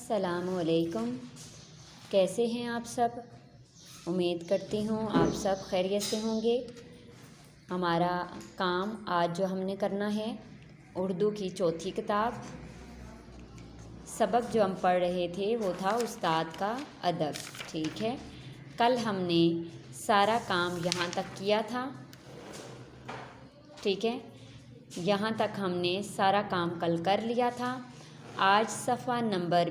السلام علیکم، کیسے ہیں آپ سب؟ امید کرتی ہوں آپ سب خیریت سے ہوں گے۔ ہمارا کام آج جو ہم نے کرنا ہے اردو کی چوتھی کتاب، سبق جو ہم پڑھ رہے تھے وہ تھا استاد کا ادب، ٹھیک ہے۔ کل ہم نے سارا کام یہاں تک کیا تھا، ٹھیک ہے، یہاں تک ہم نے سارا کام کل کر لیا تھا۔ آج صفحہ نمبر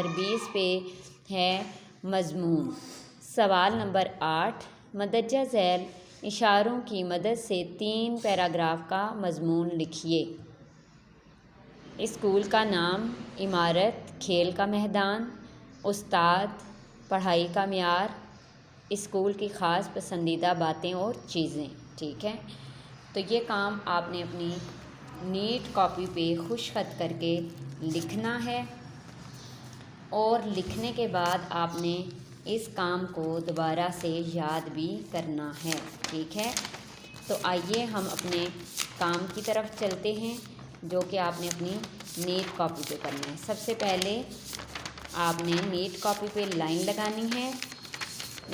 20 پہ ہے مضمون۔ سوال نمبر 8، مندرجہ ذیل اشاروں کی مدد سے 3 پیراگراف کا مضمون لکھیے۔ اسکول کا نام، عمارت، کھیل کا میدان، استاد، پڑھائی کا معیار، اسکول کی خاص پسندیدہ باتیں اور چیزیں، ٹھیک ہے۔ تو یہ کام آپ نے اپنی نیٹ کاپی پہ خوش خط کر کے لکھنا ہے، اور لکھنے کے بعد آپ نے اس کام کو دوبارہ سے یاد بھی کرنا ہے، ٹھیک ہے۔ تو آئیے ہم اپنے کام کی طرف چلتے ہیں جو کہ آپ نے اپنی نیٹ کاپی پہ کرنا ہے۔ سب سے پہلے آپ نے نیٹ کاپی پہ لائن لگانی ہے،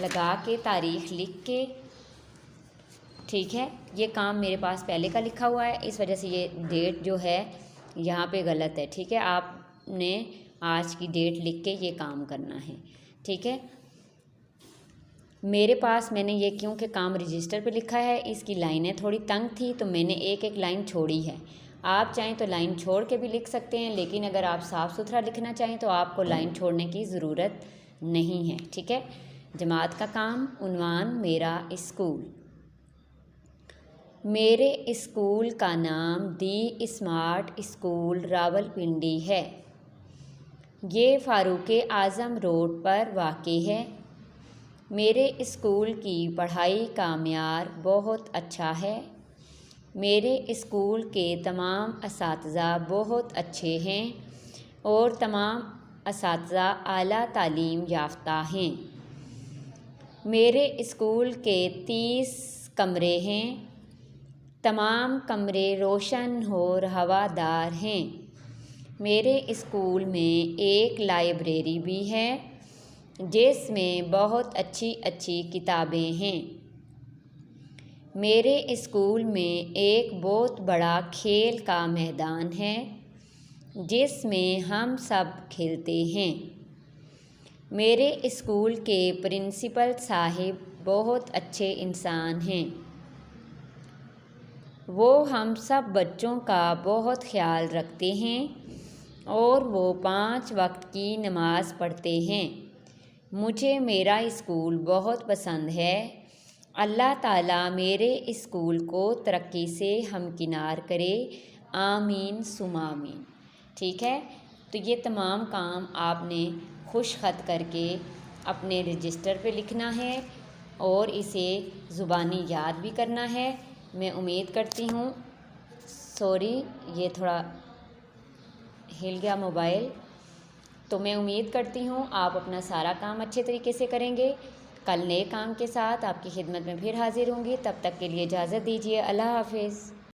لگا کے تاریخ لکھ کے، ٹھیک ہے۔ یہ کام میرے پاس پہلے کا لکھا ہوا ہے، اس وجہ سے یہ ڈیٹ جو ہے یہاں پہ غلط ہے، ٹھیک ہے۔ آپ نے آج کی ڈیٹ لکھ کے یہ کام کرنا ہے، ٹھیک ہے۔ میرے پاس میں نے یہ کیونکہ کام رجسٹر پہ لکھا ہے، اس کی لائنیں تھوڑی تنگ تھی تو میں نے ایک لائن چھوڑی ہے۔ آپ چاہیں تو لائن چھوڑ کے بھی لکھ سکتے ہیں، لیکن اگر آپ صاف ستھرا لکھنا چاہیں تو آپ کو لائن چھوڑنے کی ضرورت نہیں ہے، ٹھیک ہے۔ جماعت کا کام، عنوان میرا اسکول۔ میرے اسکول کا نام دی اسمارٹ اسکول راولپنڈی ہے۔ یہ فاروق اعظم روڈ پر واقع ہے۔ میرے اسکول کی پڑھائی کا معیار بہت اچھا ہے۔ میرے اسکول کے تمام اساتذہ بہت اچھے ہیں اور تمام اساتذہ اعلیٰ تعلیم یافتہ ہیں۔ میرے اسکول کے 30 کمرے ہیں۔ تمام کمرے روشن اور ہوادار ہیں۔ میرے اسکول میں ایک لائبریری بھی ہے جس میں بہت اچھی کتابیں ہیں۔ میرے اسکول میں ایک بہت بڑا کھیل کا میدان ہے جس میں ہم سب کھیلتے ہیں۔ میرے اسکول کے پرنسپل صاحب بہت اچھے انسان ہیں۔ وہ ہم سب بچوں کا بہت خیال رکھتے ہیں اور وہ 5 وقت کی نماز پڑھتے ہیں۔ مجھے میرا اسکول بہت پسند ہے۔ اللہ تعالیٰ میرے اسکول کو ترقی سے ہمکنار کرے، آمین ثم آمین، ٹھیک ہے۔ تو یہ تمام کام آپ نے خوش خط کر کے اپنے رجسٹر پہ لکھنا ہے اور اسے زبانی یاد بھی کرنا ہے۔ میں امید کرتی ہوں، سوری یہ تھوڑا ہل گیا موبائل، تو میں امید کرتی ہوں آپ اپنا سارا کام اچھے طریقے سے کریں گے۔ کل نئے کام کے ساتھ آپ کی خدمت میں پھر حاضر ہوں گی، تب تک کے لیے اجازت دیجیے، اللہ حافظ۔